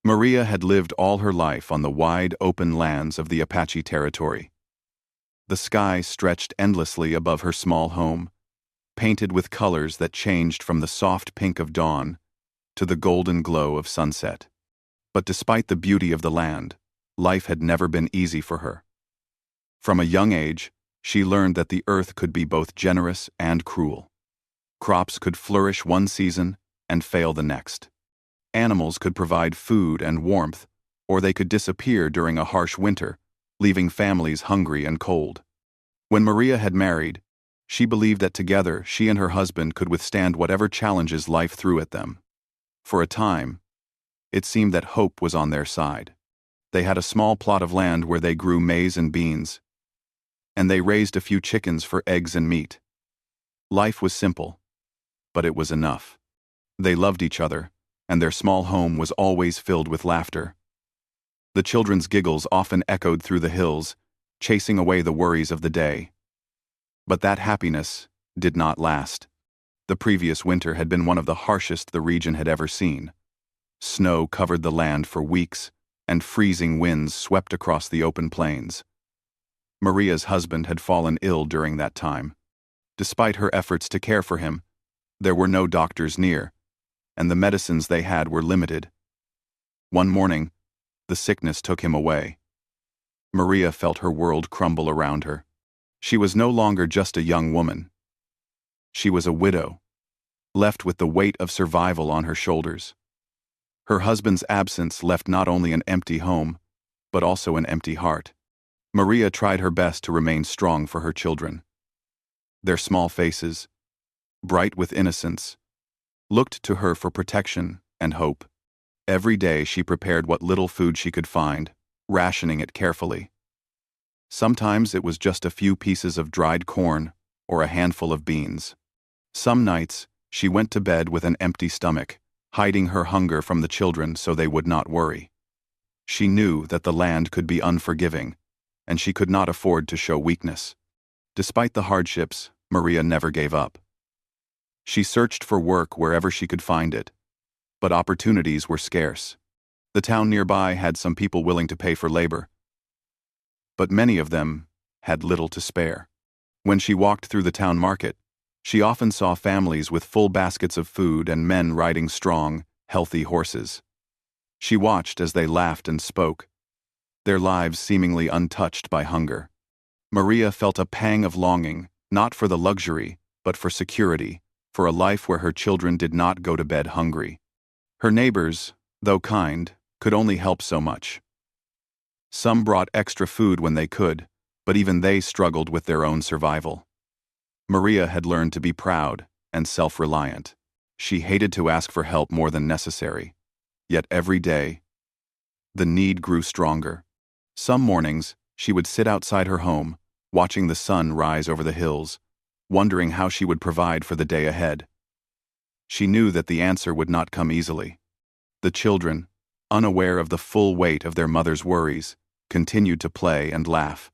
Maria had lived all her life on the wide, open lands of the Apache territory. The sky stretched endlessly above her small home, painted with colors that changed from the soft pink of dawn to the golden glow of sunset. But despite the beauty of the land, life had never been easy for her. From a young age, she learned that the earth could be both generous and cruel. Crops could flourish one season and fail the next. Animals could provide food and warmth, or they could disappear during a harsh winter, leaving families hungry and cold. When Maria had married, she believed that together she and her husband could withstand whatever challenges life threw at them. For a time, it seemed that hope was on their side. They had a small plot of land where they grew maize and beans, and they raised a few chickens for eggs and meat. Life was simple, but it was enough. They loved each other, and their small home was always filled with laughter. The children's giggles often echoed through the hills, chasing away the worries of the day. But that happiness did not last. The previous winter had been one of the harshest the region had ever seen. Snow covered the land for weeks, and freezing winds swept across the open plains. Maria's husband had fallen ill during that time. Despite her efforts to care for him, there were no doctors near, and the medicines they had were limited. One morning, the sickness took him away. Maria felt her world crumble around her. She was no longer just a young woman. She was a widow, left with the weight of survival on her shoulders. Her husband's absence left not only an empty home, but also an empty heart. Maria tried her best to remain strong for her children. Their small faces, bright with innocence, looked to her for protection and hope. Every day she prepared what little food she could find, rationing it carefully. Sometimes it was just a few pieces of dried corn or a handful of beans. Some nights, she went to bed with an empty stomach, hiding her hunger from the children so they would not worry. She knew that the land could be unforgiving, and she could not afford to show weakness. Despite the hardships, Maria never gave up. She searched for work wherever she could find it, but opportunities were scarce. The town nearby had some people willing to pay for labor, but many of them had little to spare. When she walked through the town market, she often saw families with full baskets of food and men riding strong, healthy horses. She watched as they laughed and spoke, their lives seemingly untouched by hunger. Maria felt a pang of longing, not for the luxury, but for security, for a life where her children did not go to bed hungry. Her neighbors, though kind, could only help so much. Some brought extra food when they could, but even they struggled with their own survival. Maria had learned to be proud and self-reliant. She hated to ask for help more than necessary. Yet every day, the need grew stronger. Some mornings, she would sit outside her home, watching the sun rise over the hills, wondering how she would provide for the day ahead. She knew that the answer would not come easily. The children, unaware of the full weight of their mother's worries, continued to play and laugh.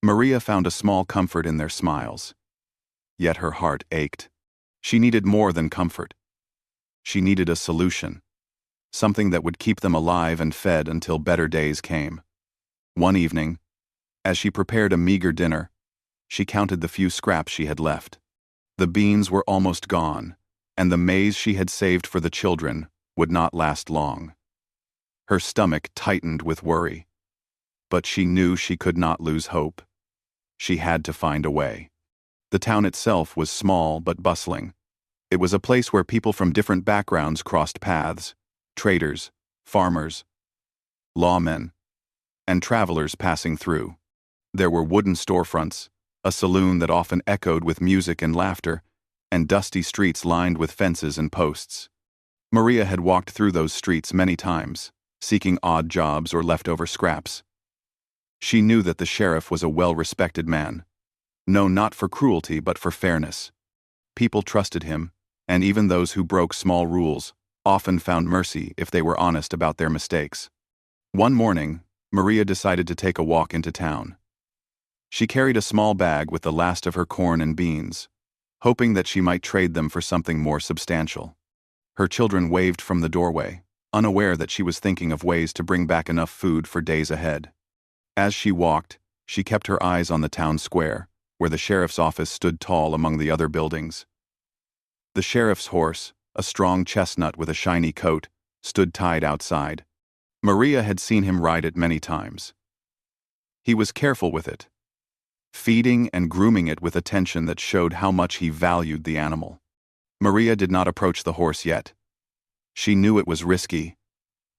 Maria found a small comfort in their smiles. Yet her heart ached. She needed more than comfort. She needed a solution, something that would keep them alive and fed until better days came. One evening, as she prepared a meager dinner, she counted the few scraps she had left. The beans were almost gone, and the maize she had saved for the children would not last long. Her stomach tightened with worry, but she knew she could not lose hope. She had to find a way. The town itself was small but bustling. It was a place where people from different backgrounds crossed paths: traders, farmers, lawmen, and travelers passing through. There were wooden storefronts, a saloon that often echoed with music and laughter, and dusty streets lined with fences and posts. Maria had walked through those streets many times, seeking odd jobs or leftover scraps. She knew that the sheriff was a well-respected man, known not for cruelty but for fairness. People trusted him, and even those who broke small rules often found mercy if they were honest about their mistakes. One morning, Maria decided to take a walk into town. She carried a small bag with the last of her corn and beans, hoping that she might trade them for something more substantial. Her children waved from the doorway, unaware that she was thinking of ways to bring back enough food for days ahead. As she walked, she kept her eyes on the town square, where the sheriff's office stood tall among the other buildings. The sheriff's horse, a strong chestnut with a shiny coat, stood tied outside. Maria had seen him ride it many times. He was careful with it, feeding and grooming it with attention that showed how much he valued the animal. Maria did not approach the horse yet. She knew it was risky,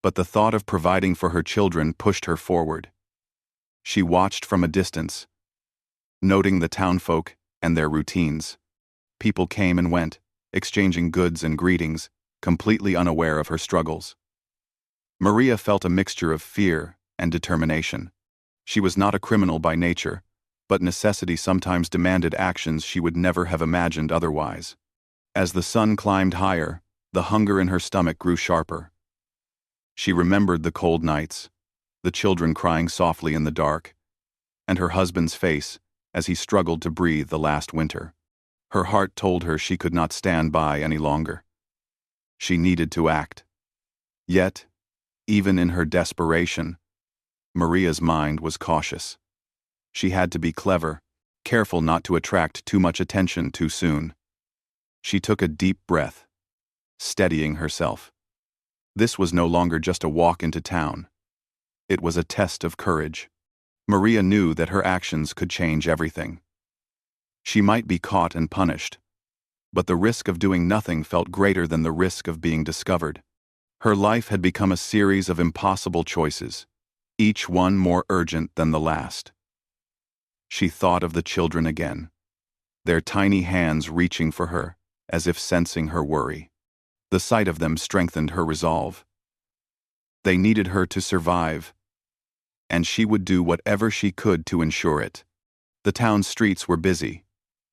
but the thought of providing for her children pushed her forward. She watched from a distance, noting the townfolk and their routines. People came and went, exchanging goods and greetings, completely unaware of her struggles. Maria felt a mixture of fear and determination. She was not a criminal by nature, but necessity sometimes demanded actions she would never have imagined otherwise. As the sun climbed higher, the hunger in her stomach grew sharper. She remembered the cold nights, the children crying softly in the dark, and her husband's face as he struggled to breathe the last winter. Her heart told her she could not stand by any longer. She needed to act. Yet, even in her desperation, Maria's mind was cautious. She had to be clever, careful not to attract too much attention too soon. She took a deep breath, steadying herself. This was no longer just a walk into town. It was a test of courage. Maria knew that her actions could change everything. She might be caught and punished, but the risk of doing nothing felt greater than the risk of being discovered. Her life had become a series of impossible choices, each one more urgent than the last. She thought of the children again, their tiny hands reaching for her, as if sensing her worry. The sight of them strengthened her resolve. They needed her to survive, and she would do whatever she could to ensure it. The town streets were busy,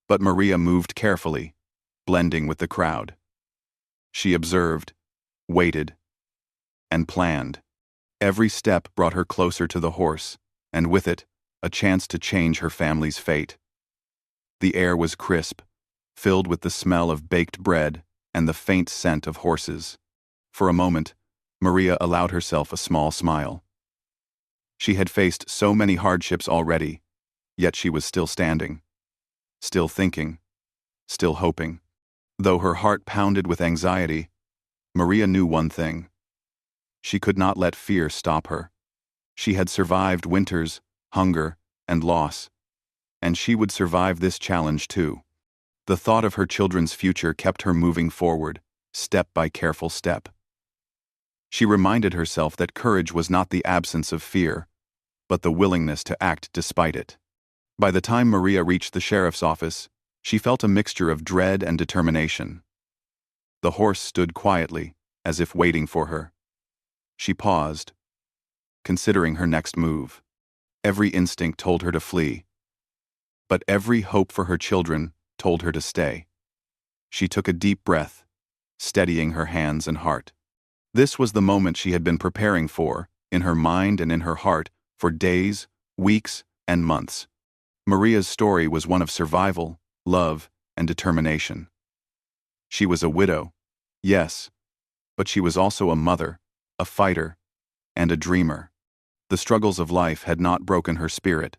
but Maria moved carefully, blending with the crowd. She observed, waited, and planned. Every step brought her closer to the horse, and with it, a chance to change her family's fate. The air was crisp, filled with the smell of baked bread and the faint scent of horses. For a moment, Maria allowed herself a small smile. She had faced so many hardships already, yet she was still standing, still thinking, still hoping. Though her heart pounded with anxiety, Maria knew one thing. She could not let fear stop her. She had survived winters, hunger, and loss, and she would survive this challenge too. The thought of her children's future kept her moving forward, step by careful step. She reminded herself that courage was not the absence of fear, but the willingness to act despite it. By the time Maria reached the sheriff's office, she felt a mixture of dread and determination. The horse stood quietly, as if waiting for her. She paused, considering her next move. Every instinct told her to flee, but every hope for her children told her to stay. She took a deep breath, steadying her hands and heart. This was the moment she had been preparing for, in her mind and in her heart, for days, weeks, and months. Maria's story was one of survival, love, and determination. She was a widow, yes, but she was also a mother, a fighter, and a dreamer. The struggles of life had not broken her spirit,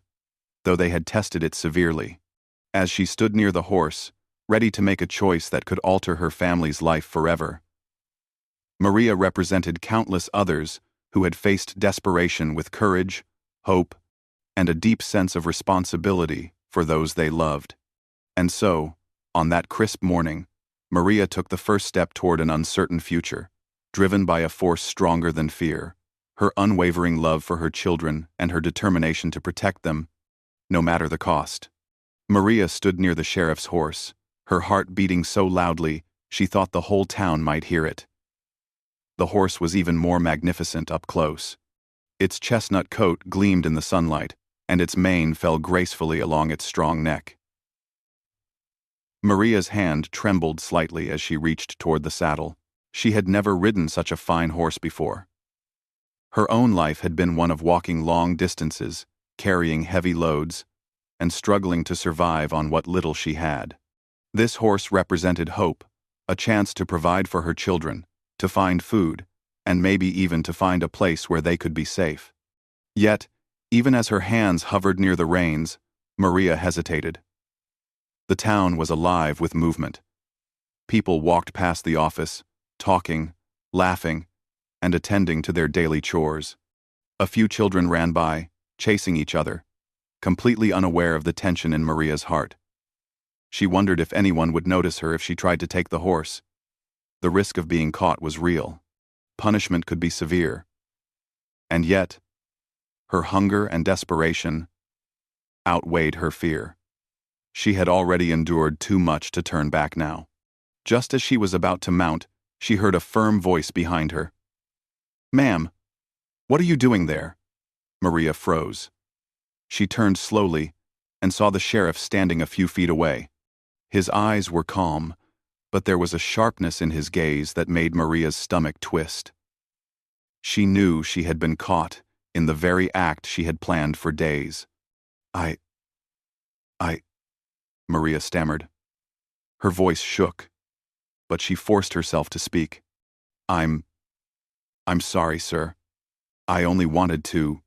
though they had tested it severely. As she stood near the horse, ready to make a choice that could alter her family's life forever, Maria represented countless others who had faced desperation with courage, hope, and a deep sense of responsibility for those they loved. And so, on that crisp morning, Maria took the first step toward an uncertain future, driven by a force stronger than fear, her unwavering love for her children and her determination to protect them, no matter the cost. Maria stood near the sheriff's horse, her heart beating so loudly she thought the whole town might hear it. The horse was even more magnificent up close. Its chestnut coat gleamed in the sunlight, and its mane fell gracefully along its strong neck. Maria's hand trembled slightly as she reached toward the saddle. She had never ridden such a fine horse before. Her own life had been one of walking long distances, carrying heavy loads, and struggling to survive on what little she had. This horse represented hope, a chance to provide for her children, to find food, and maybe even to find a place where they could be safe. Yet, even as her hands hovered near the reins, Maria hesitated. The town was alive with movement. People walked past the office, talking, laughing, and attending to their daily chores. A few children ran by, chasing each other, completely unaware of the tension in Maria's heart. She wondered if anyone would notice her if she tried to take the horse. The risk of being caught was real. Punishment could be severe. And yet, her hunger and desperation outweighed her fear. She had already endured too much to turn back now. Just as she was about to mount, she heard a firm voice behind her. "Ma'am, what are you doing there?" Maria froze. She turned slowly and saw the sheriff standing a few feet away. His eyes were calm, but there was a sharpness in his gaze that made Maria's stomach twist. She knew she had been caught in the very act she had planned for days. I, Maria stammered. Her voice shook, but she forced herself to speak. I'm sorry, sir. I only wanted to."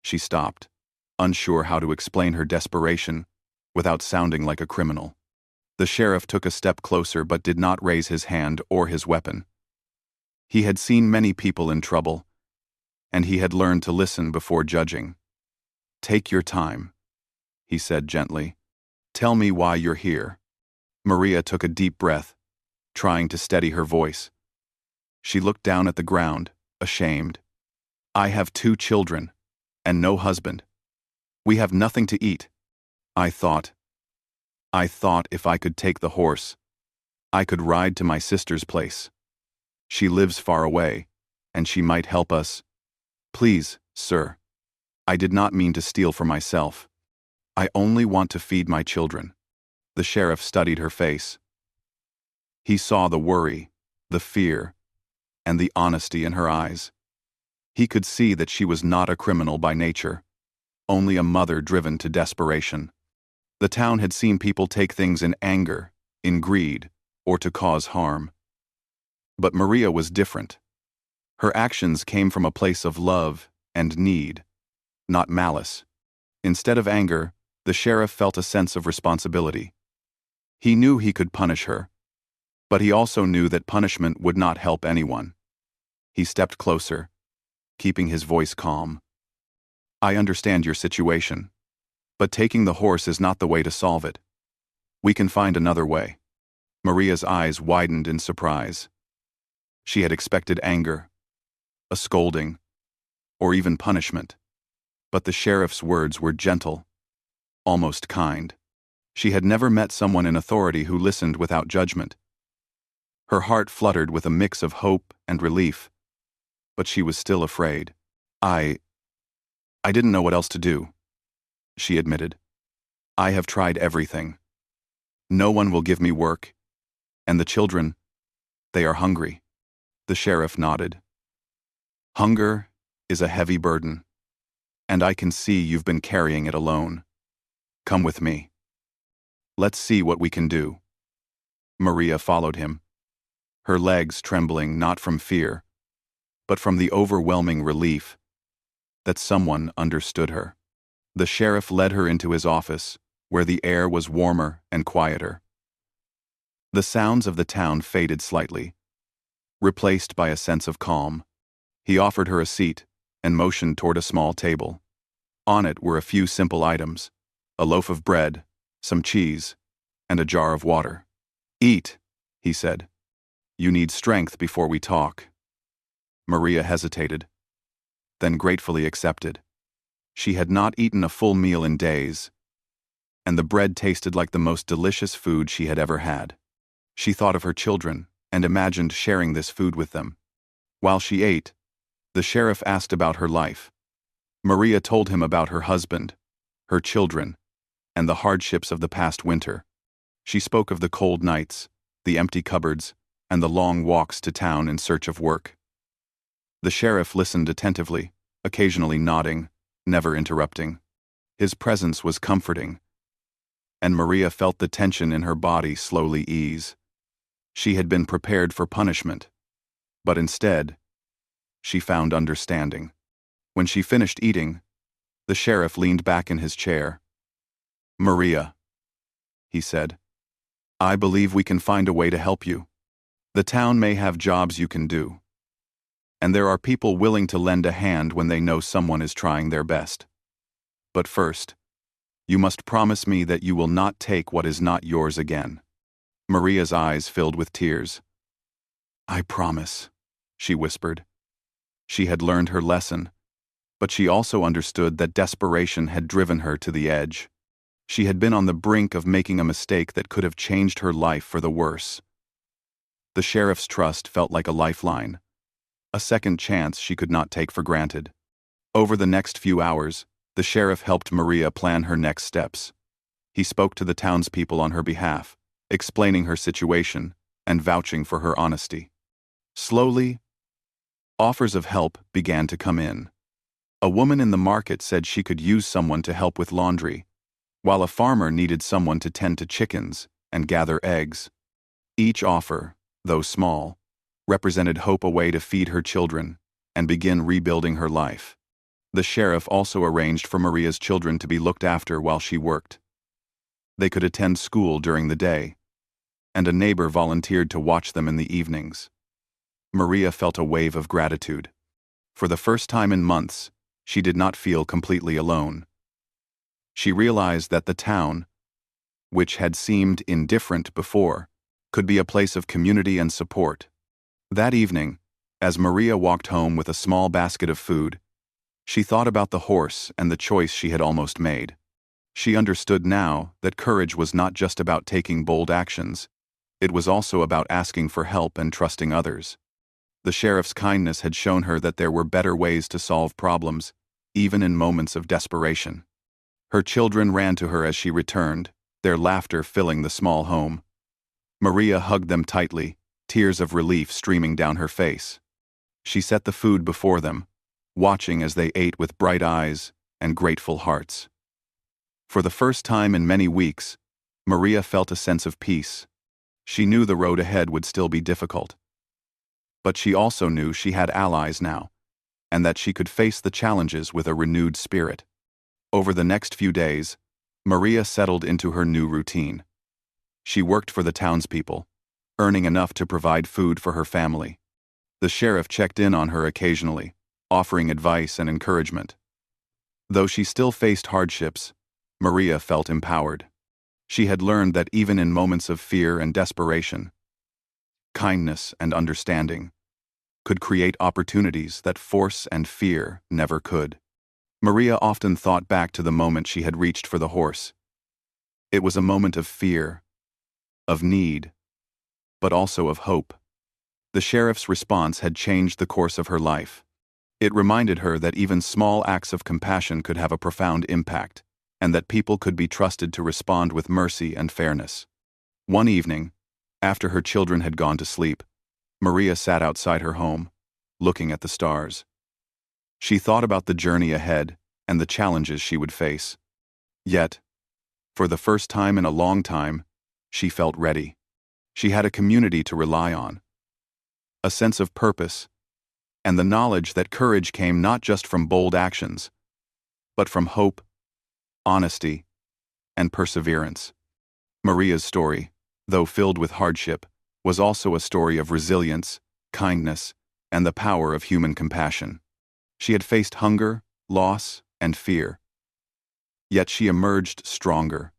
She stopped, unsure how to explain her desperation without sounding like a criminal. The sheriff took a step closer but did not raise his hand or his weapon. He had seen many people in trouble, and he had learned to listen before judging. "Take your time," he said gently. "Tell me why you're here." Maria took a deep breath, trying to steady her voice. She looked down at the ground, ashamed. "I have 2 children, and no husband. We have nothing to eat. I thought if I could take the horse, I could ride to my sister's place. She lives far away, and she might help us. Please, sir, I did not mean to steal for myself. I only want to feed my children." The sheriff studied her face. He saw the worry, the fear, and the honesty in her eyes. He could see that she was not a criminal by nature, only a mother driven to desperation. The town had seen people take things in anger, in greed, or to cause harm. But Maria was different. Her actions came from a place of love and need, not malice. Instead of anger, the sheriff felt a sense of responsibility. He knew he could punish her, but he also knew that punishment would not help anyone. He stepped closer, keeping his voice calm. "I understand your situation, but taking the horse is not the way to solve it. We can find another way." Maria's eyes widened in surprise. She had expected anger, a scolding, or even punishment. But the sheriff's words were gentle, almost kind. She had never met someone in authority who listened without judgment. Her heart fluttered with a mix of hope and relief, but she was still afraid. I didn't know what else to do," she admitted. "I have tried everything. No one will give me work, and the children, they are hungry." The sheriff nodded. "Hunger is a heavy burden, and I can see you've been carrying it alone. Come with me. Let's see what we can do." Maria followed him, her legs trembling not from fear, but from the overwhelming relief that someone understood her. The sheriff led her into his office, where the air was warmer and quieter. The sounds of the town faded slightly, replaced by a sense of calm. He offered her a seat and motioned toward a small table. On it were a few simple items: a loaf of bread, some cheese, and a jar of water. "Eat," he said. "You need strength before we talk." Maria hesitated, then gratefully accepted. She had not eaten a full meal in days, and the bread tasted like the most delicious food she had ever had. She thought of her children and imagined sharing this food with them. While she ate, the sheriff asked about her life. Maria told him about her husband, her children, and the hardships of the past winter. She spoke of the cold nights, the empty cupboards, and the long walks to town in search of work. The sheriff listened attentively, occasionally nodding, never interrupting. His presence was comforting, and Maria felt the tension in her body slowly ease. She had been prepared for punishment, but instead, she found understanding. When she finished eating, the sheriff leaned back in his chair. "Maria," he said, "I believe we can find a way to help you. The town may have jobs you can do, and there are people willing to lend a hand when they know someone is trying their best. But first, you must promise me that you will not take what is not yours again." Maria's eyes filled with tears. "I promise," she whispered. She had learned her lesson, but she also understood that desperation had driven her to the edge. She had been on the brink of making a mistake that could have changed her life for the worse. The sheriff's trust felt like a lifeline, a second chance she could not take for granted. Over the next few hours, the sheriff helped Maria plan her next steps. He spoke to the townspeople on her behalf, explaining her situation and vouching for her honesty. Slowly, offers of help began to come in. A woman in the market said she could use someone to help with laundry, while a farmer needed someone to tend to chickens and gather eggs. Each offer, though small, represented hope, a way to feed her children and begin rebuilding her life. The sheriff also arranged for Maria's children to be looked after while she worked. They could attend school during the day, and a neighbor volunteered to watch them in the evenings. Maria felt a wave of gratitude. For the first time in months, she did not feel completely alone. She realized that the town, which had seemed indifferent before, could be a place of community and support. That evening, as Maria walked home with a small basket of food, she thought about the horse and the choice she had almost made. She understood now that courage was not just about taking bold actions, it was also about asking for help and trusting others. The sheriff's kindness had shown her that there were better ways to solve problems, even in moments of desperation. Her children ran to her as she returned, their laughter filling the small home. Maria hugged them tightly, tears of relief streaming down her face. She set the food before them, watching as they ate with bright eyes and grateful hearts. For the first time in many weeks, Maria felt a sense of peace. She knew the road ahead would still be difficult. But she also knew she had allies now, and that she could face the challenges with a renewed spirit. Over the next few days, Maria settled into her new routine. She worked for the townspeople, earning enough to provide food for her family. The sheriff checked in on her occasionally, offering advice and encouragement. Though she still faced hardships, Maria felt empowered. She had learned that even in moments of fear and desperation, kindness and understanding could create opportunities that force and fear never could. Maria often thought back to the moment she had reached for the horse. It was a moment of fear, of need, but also of hope. The sheriff's response had changed the course of her life. It reminded her that even small acts of compassion could have a profound impact, and that people could be trusted to respond with mercy and fairness. One evening, after her children had gone to sleep, Maria sat outside her home, looking at the stars. She thought about the journey ahead and the challenges she would face. Yet, for the first time in a long time, she felt ready. She had a community to rely on, a sense of purpose, and the knowledge that courage came not just from bold actions, but from hope, honesty, and perseverance. Maria's story, though filled with hardship, was also a story of resilience, kindness, and the power of human compassion. She had faced hunger, loss, and fear. Yet she emerged stronger,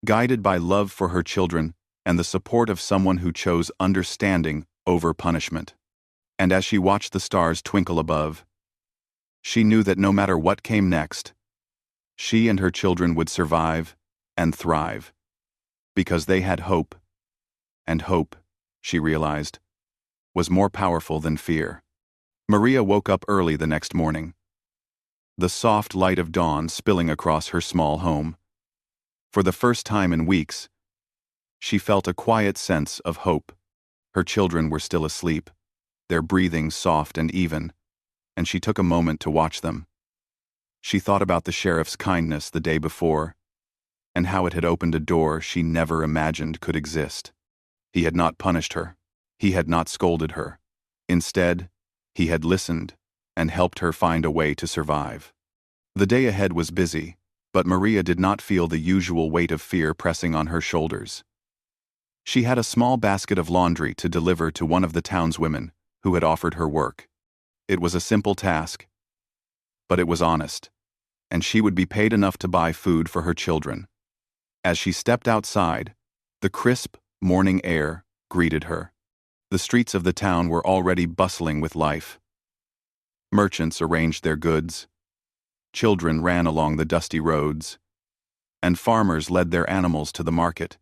guided by love for her children and the support of someone who chose understanding over punishment. And as she watched the stars twinkle above, she knew that no matter what came next, she and her children would survive and thrive, because they had hope, and hope, she realized, was more powerful than fear. Maria woke up early the next morning, the soft light of dawn spilling across her small home. For the first time in weeks, she felt a quiet sense of hope. Her children were still asleep, their breathing soft and even, and she took a moment to watch them. She thought about the sheriff's kindness the day before, and how it had opened a door she never imagined could exist. He had not punished her. He had not scolded her. Instead, he had listened and helped her find a way to survive. The day ahead was busy, but Maria did not feel the usual weight of fear pressing on her shoulders. She had a small basket of laundry to deliver to one of the townswomen who had offered her work. It was a simple task, but it was honest, and she would be paid enough to buy food for her children. As she stepped outside, the crisp, morning air greeted her. The streets of the town were already bustling with life. Merchants arranged their goods, children ran along the dusty roads, and farmers led their animals to the market.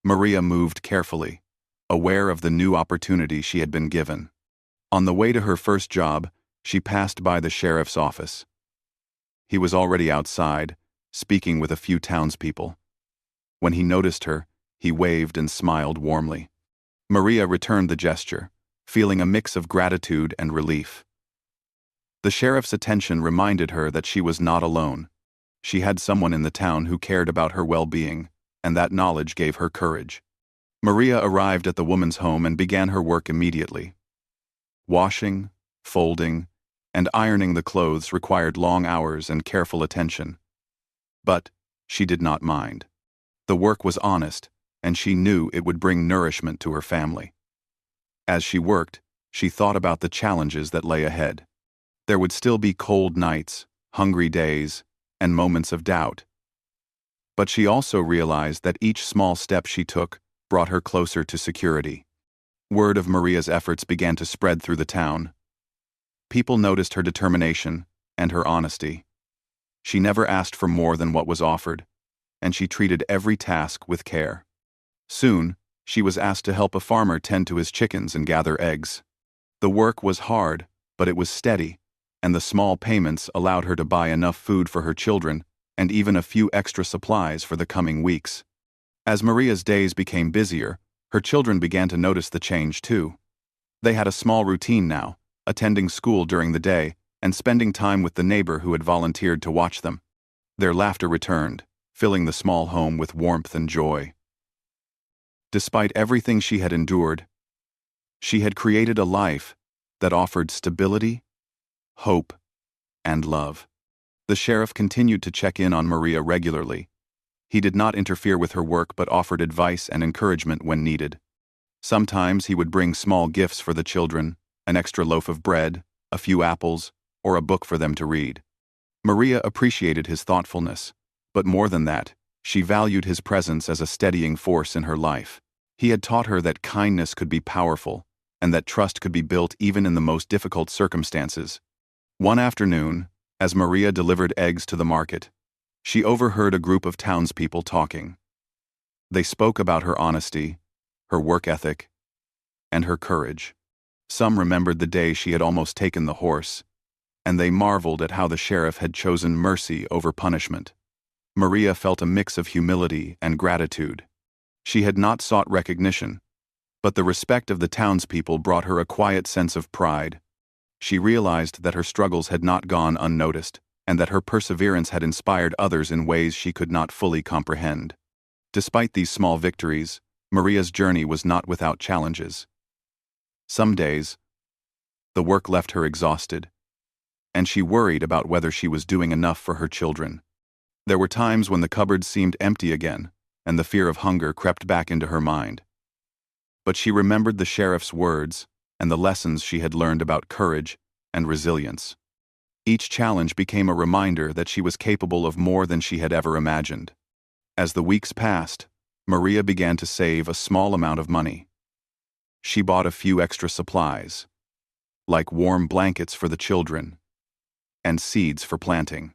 Maria moved carefully, aware of the new opportunity she had been given. On the way to her first job, she passed by the sheriff's office. He was already outside, speaking with a few townspeople. When he noticed her, he waved and smiled warmly. Maria returned the gesture, feeling a mix of gratitude and relief. The sheriff's attention reminded her that she was not alone. She had someone in the town who cared about her well-being, and that knowledge gave her courage. Maria arrived at the woman's home and began her work immediately. Washing, folding, and ironing the clothes required long hours and careful attention. But she did not mind. The work was honest, and she knew it would bring nourishment to her family. As she worked, she thought about the challenges that lay ahead. There would still be cold nights, hungry days, and moments of doubt. But she also realized that each small step she took brought her closer to security. Word of Maria's efforts began to spread through the town. People noticed her determination and her honesty. She never asked for more than what was offered, and she treated every task with care. Soon, she was asked to help a farmer tend to his chickens and gather eggs. The work was hard, but it was steady, and the small payments allowed her to buy enough food for her children and even a few extra supplies for the coming weeks. As Maria's days became busier, her children began to notice the change too. They had a small routine now, attending school during the day and spending time with the neighbor who had volunteered to watch them. Their laughter returned, filling the small home with warmth and joy. Despite everything she had endured, she had created a life that offered stability, hope, and love. The sheriff continued to check in on Maria regularly. He did not interfere with her work but offered advice and encouragement when needed. Sometimes he would bring small gifts for the children, an extra loaf of bread, a few apples, or a book for them to read. Maria appreciated his thoughtfulness, but more than that, she valued his presence as a steadying force in her life. He had taught her that kindness could be powerful, and that trust could be built even in the most difficult circumstances. One afternoon, as Maria delivered eggs to the market, she overheard a group of townspeople talking. They spoke about her honesty, her work ethic, and her courage. Some remembered the day she had almost taken the horse, and they marveled at how the sheriff had chosen mercy over punishment. Maria felt a mix of humility and gratitude. She had not sought recognition, but the respect of the townspeople brought her a quiet sense of pride. She realized that her struggles had not gone unnoticed, and that her perseverance had inspired others in ways she could not fully comprehend. Despite these small victories, Maria's journey was not without challenges. Some days, the work left her exhausted, and she worried about whether she was doing enough for her children. There were times when the cupboards seemed empty again, and the fear of hunger crept back into her mind. But she remembered the sheriff's words and the lessons she had learned about courage and resilience. Each challenge became a reminder that she was capable of more than she had ever imagined. As the weeks passed, Maria began to save a small amount of money. She bought a few extra supplies, like warm blankets for the children and seeds for planting.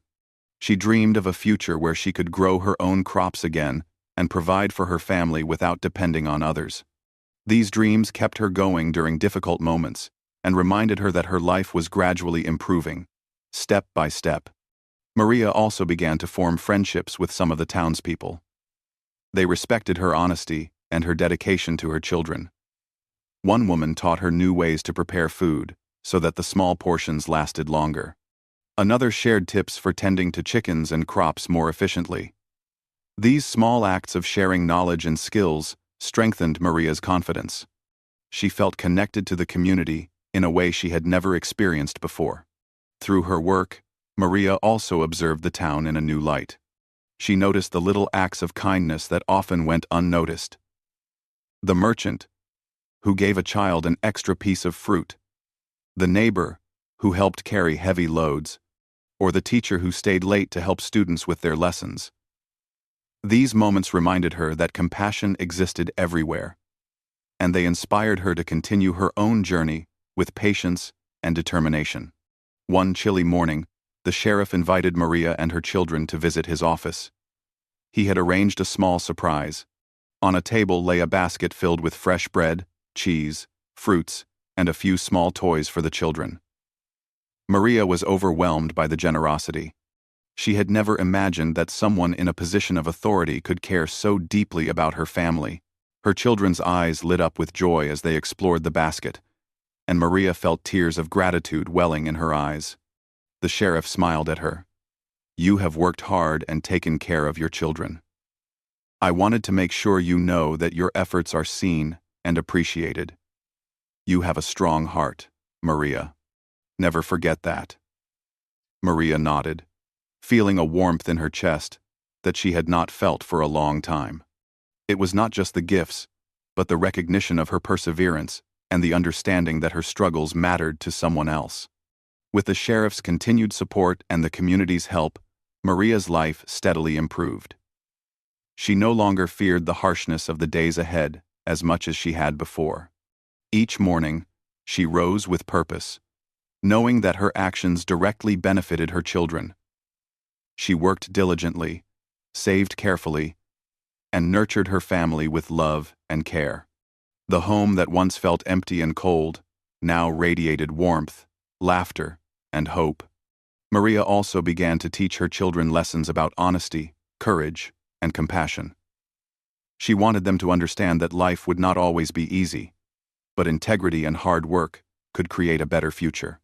She dreamed of a future where she could grow her own crops again and provide for her family without depending on others. These dreams kept her going during difficult moments and reminded her that her life was gradually improving, step by step. Maria also began to form friendships with some of the townspeople. They respected her honesty and her dedication to her children. One woman taught her new ways to prepare food so that the small portions lasted longer. Another shared tips for tending to chickens and crops more efficiently. These small acts of sharing knowledge and skills strengthened Maria's confidence. She felt connected to the community in a way she had never experienced before. Through her work, Maria also observed the town in a new light. She noticed the little acts of kindness that often went unnoticed. The merchant, who gave a child an extra piece of fruit, the neighbor, who helped carry heavy loads, or the teacher who stayed late to help students with their lessons. These moments reminded her that compassion existed everywhere, and they inspired her to continue her own journey with patience and determination. One chilly morning, the sheriff invited Maria and her children to visit his office. He had arranged a small surprise. On a table lay a basket filled with fresh bread, cheese, fruits, and a few small toys for the children. Maria was overwhelmed by the generosity. She had never imagined that someone in a position of authority could care so deeply about her family. Her children's eyes lit up with joy as they explored the basket, and Maria felt tears of gratitude welling in her eyes. The sheriff smiled at her. "You have worked hard and taken care of your children. I wanted to make sure you know that your efforts are seen and appreciated. You have a strong heart, Maria. Never forget that." Maria nodded, feeling a warmth in her chest that she had not felt for a long time. It was not just the gifts, but the recognition of her perseverance and the understanding that her struggles mattered to someone else. With the sheriff's continued support and the community's help, Maria's life steadily improved. She no longer feared the harshness of the days ahead as much as she had before. Each morning, she rose with purpose, knowing that her actions directly benefited her children. She worked diligently, saved carefully, and nurtured her family with love and care. The home that once felt empty and cold now radiated warmth, laughter, and hope. Maria also began to teach her children lessons about honesty, courage, and compassion. She wanted them to understand that life would not always be easy, but integrity and hard work could create a better future.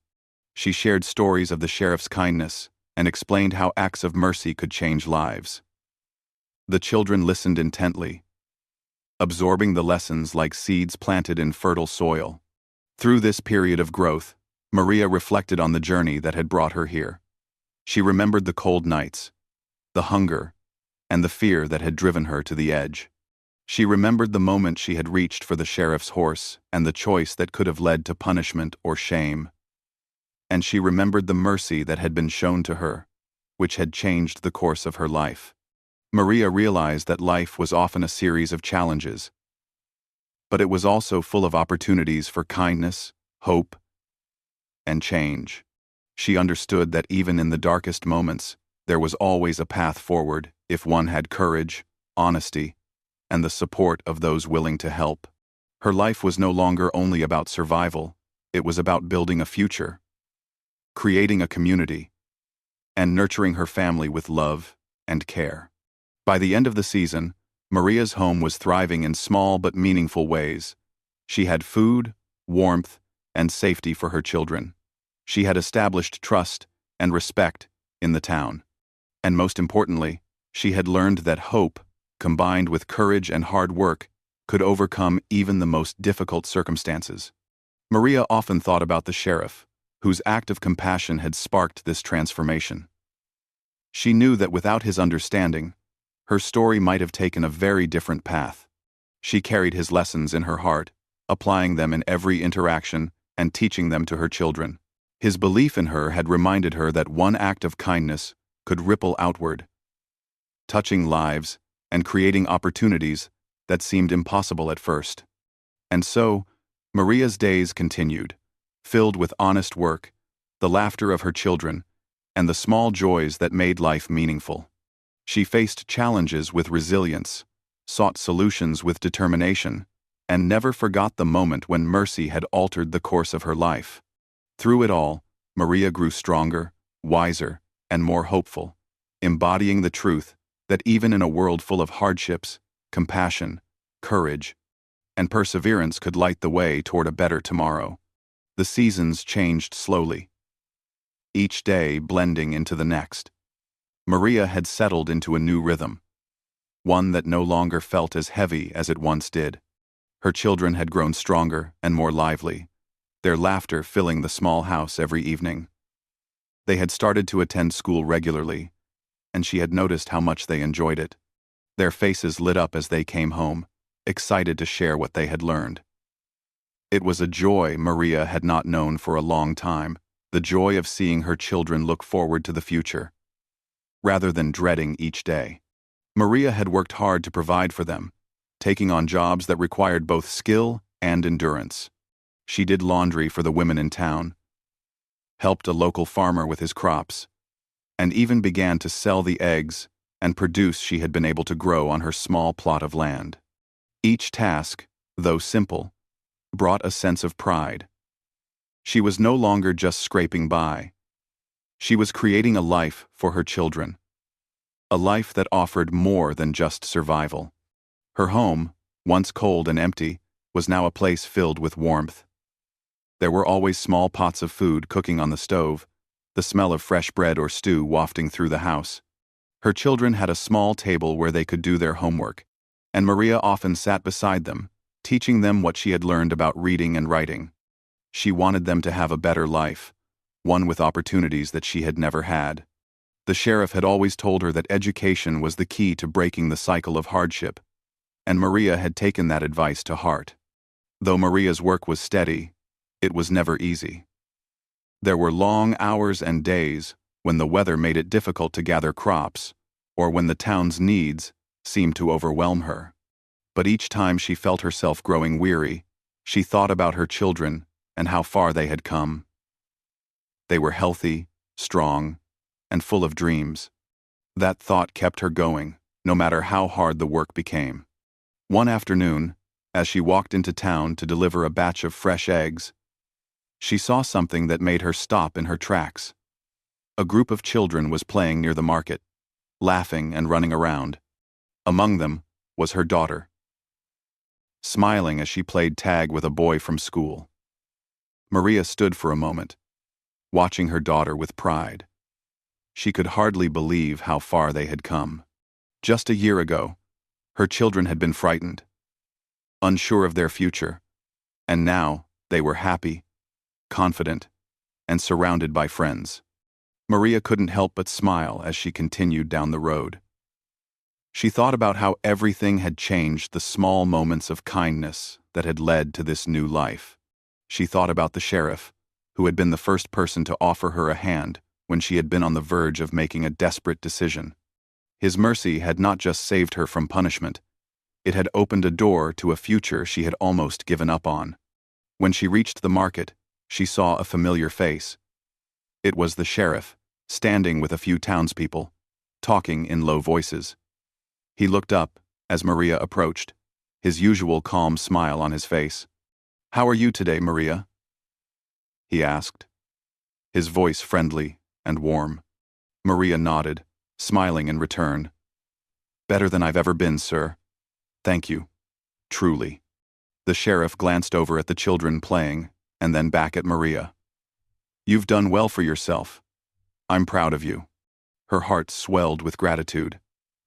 She shared stories of the sheriff's kindness and explained how acts of mercy could change lives. The children listened intently, absorbing the lessons like seeds planted in fertile soil. Through this period of growth, Maria reflected on the journey that had brought her here. She remembered the cold nights, the hunger, and the fear that had driven her to the edge. She remembered the moment she had reached for the sheriff's horse and the choice that could have led to punishment or shame. And she remembered the mercy that had been shown to her, which had changed the course of her life. Maria realized that life was often a series of challenges, but it was also full of opportunities for kindness, hope, and change. She understood that even in the darkest moments, there was always a path forward if one had courage, honesty, and the support of those willing to help. Her life was no longer only about survival, it was about building a future, creating a community, and nurturing her family with love and care. By the end of the season, Maria's home was thriving in small but meaningful ways. She had food, warmth, and safety for her children. She had established trust and respect in the town. And most importantly, she had learned that hope, combined with courage and hard work, could overcome even the most difficult circumstances. Maria often thought about the sheriff, whose act of compassion had sparked this transformation. She knew that without his understanding, her story might have taken a very different path. She carried his lessons in her heart, applying them in every interaction and teaching them to her children. His belief in her had reminded her that one act of kindness could ripple outward, touching lives and creating opportunities that seemed impossible at first. And so, Maria's days continued, filled with honest work, the laughter of her children, and the small joys that made life meaningful. She faced challenges with resilience, sought solutions with determination, and never forgot the moment when mercy had altered the course of her life. Through it all, Maria grew stronger, wiser, and more hopeful, embodying the truth that even in a world full of hardships, compassion, courage, and perseverance could light the way toward a better tomorrow. The seasons changed slowly, each day blending into the next. Maria had settled into a new rhythm, one that no longer felt as heavy as it once did. Her children had grown stronger and more lively, their laughter filling the small house every evening. They had started to attend school regularly, and she had noticed how much they enjoyed it. Their faces lit up as they came home, excited to share what they had learned. It was a joy Maria had not known for a long time, the joy of seeing her children look forward to the future, rather than dreading each day. Maria had worked hard to provide for them, taking on jobs that required both skill and endurance. She did laundry for the women in town, helped a local farmer with his crops, and even began to sell the eggs and produce she had been able to grow on her small plot of land. Each task, though simple, brought a sense of pride. She was no longer just scraping by. She was creating a life for her children, a life that offered more than just survival. Her home, once cold and empty, was now a place filled with warmth. There were always small pots of food cooking on the stove, the smell of fresh bread or stew wafting through the house. Her children had a small table where they could do their homework, and Maria often sat beside them, teaching them what she had learned about reading and writing. She wanted them to have a better life, one with opportunities that she had never had. The sheriff had always told her that education was the key to breaking the cycle of hardship, and Maria had taken that advice to heart. Though Maria's work was steady, it was never easy. There were long hours and days when the weather made it difficult to gather crops, or when the town's needs seemed to overwhelm her. But each time she felt herself growing weary, she thought about her children and how far they had come. They were healthy, strong, and full of dreams. That thought kept her going, no matter how hard the work became. One afternoon, as she walked into town to deliver a batch of fresh eggs, she saw something that made her stop in her tracks. A group of children was playing near the market, laughing and running around. Among them was her daughter, smiling as she played tag with a boy from school. Maria stood for a moment, watching her daughter with pride. She could hardly believe how far they had come. Just a year ago, her children had been frightened, unsure of their future, and now they were happy, confident, and surrounded by friends. Maria couldn't help but smile as she continued down the road. She thought about how everything had changed, the small moments of kindness that had led to this new life. She thought about the sheriff, who had been the first person to offer her a hand when she had been on the verge of making a desperate decision. His mercy had not just saved her from punishment, it had opened a door to a future she had almost given up on. When she reached the market, she saw a familiar face. It was the sheriff, standing with a few townspeople, talking in low voices. He looked up as Maria approached, his usual calm smile on his face. "How are you today, Maria?" he asked, his voice friendly and warm. Maria nodded, smiling in return. "Better than I've ever been, sir. Thank you. Truly." The sheriff glanced over at the children playing, and then back at Maria. "You've done well for yourself. I'm proud of you." Her heart swelled with gratitude.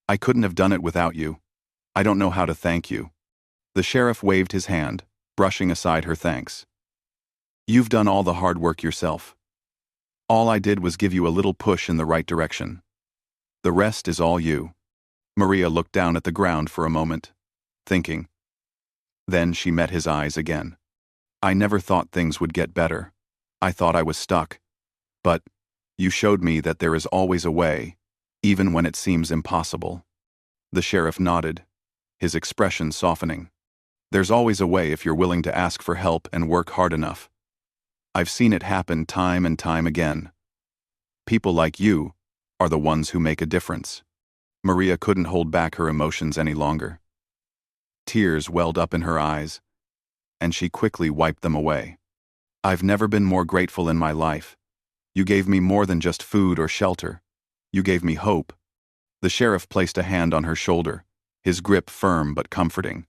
"I couldn't have done it without you. I don't know how to thank you." The sheriff waved his hand, brushing aside her thanks. "You've done all the hard work yourself. All I did was give you a little push in the right direction. The rest is all you." Maria looked down at the ground for a moment, thinking. Then she met his eyes again. "I never thought things would get better. I thought I was stuck. But you showed me that there is always a way, even when it seems impossible." The sheriff nodded, his expression softening. "There's always a way if you're willing to ask for help and work hard enough. I've seen it happen time and time again. People like you are the ones who make a difference." Maria couldn't hold back her emotions any longer. Tears welled up in her eyes, and she quickly wiped them away. "I've never been more grateful in my life. You gave me more than just food or shelter. You gave me hope." The sheriff placed a hand on her shoulder, his grip firm but comforting.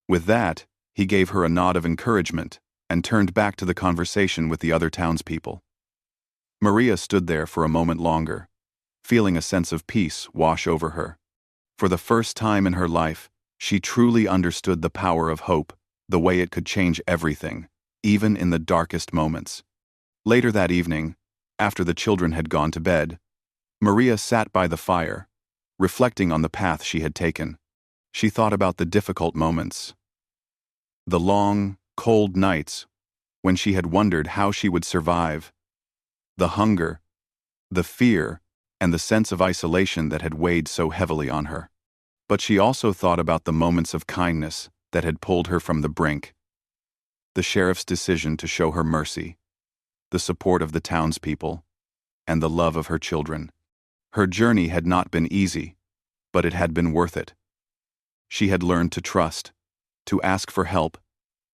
With that, he gave her a nod of encouragement and turned back to the conversation with the other townspeople. Maria stood there for a moment longer, feeling a sense of peace wash over her. For the first time in her life, she truly understood the power of hope, the way it could change everything, even in the darkest moments. Later that evening, After the children had gone to bed, Maria sat by the fire, reflecting on the path she had taken. She thought about the difficult moments, the long, cold nights when she had wondered how she would survive, the hunger, the fear, and the sense of isolation that had weighed so heavily on her. But she also thought about the moments of kindness that had pulled her from the brink, the sheriff's decision to show her mercy, the support of the townspeople, and the love of her children. Her journey had not been easy, but it had been worth it. She had learned to trust, to ask for help,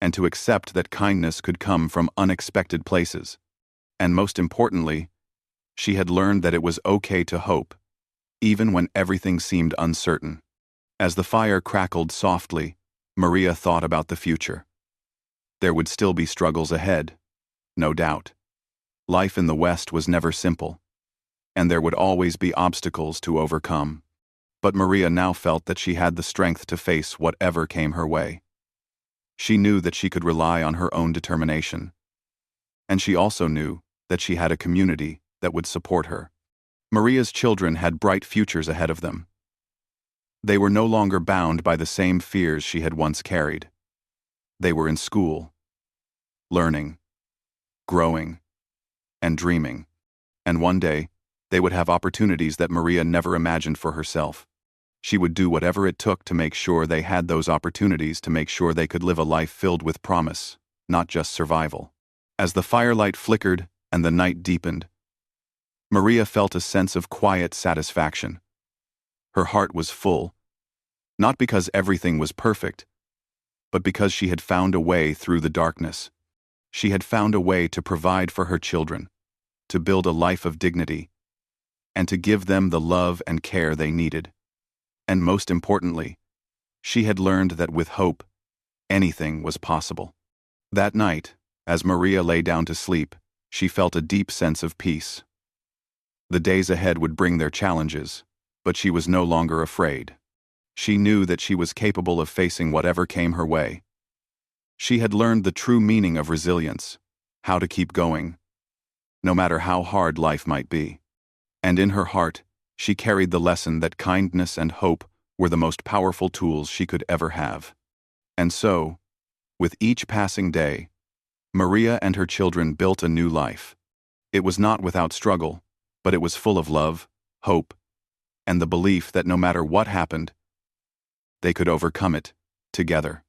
and to accept that kindness could come from unexpected places. And most importantly, she had learned that it was okay to hope, even when everything seemed uncertain. As the fire crackled softly, Maria thought about the future. There would still be struggles ahead, no doubt. Life in the West was never simple, and there would always be obstacles to overcome. But Maria now felt that she had the strength to face whatever came her way. She knew that she could rely on her own determination. And she also knew that she had a community that would support her. Maria's children had bright futures ahead of them. They were no longer bound by the same fears she had once carried. They were in school, learning, growing, and dreaming. And one day, they would have opportunities that Maria never imagined for herself. She would do whatever it took to make sure they had those opportunities, to make sure they could live a life filled with promise, not just survival. As the firelight flickered and the night deepened, Maria felt a sense of quiet satisfaction. Her heart was full, not because everything was perfect, but because she had found a way through the darkness. She had found a way to provide for her children, to build a life of dignity, and to give them the love and care they needed. And most importantly, she had learned that with hope, anything was possible. That night, as Maria lay down to sleep, she felt a deep sense of peace. The days ahead would bring their challenges, but she was no longer afraid. She knew that she was capable of facing whatever came her way. She had learned the true meaning of resilience, how to keep going, no matter how hard life might be. And in her heart, she carried the lesson that kindness and hope were the most powerful tools she could ever have. And so, with each passing day, Maria and her children built a new life. It was not without struggle, but it was full of love, hope, and the belief that no matter what happened, they could overcome it together.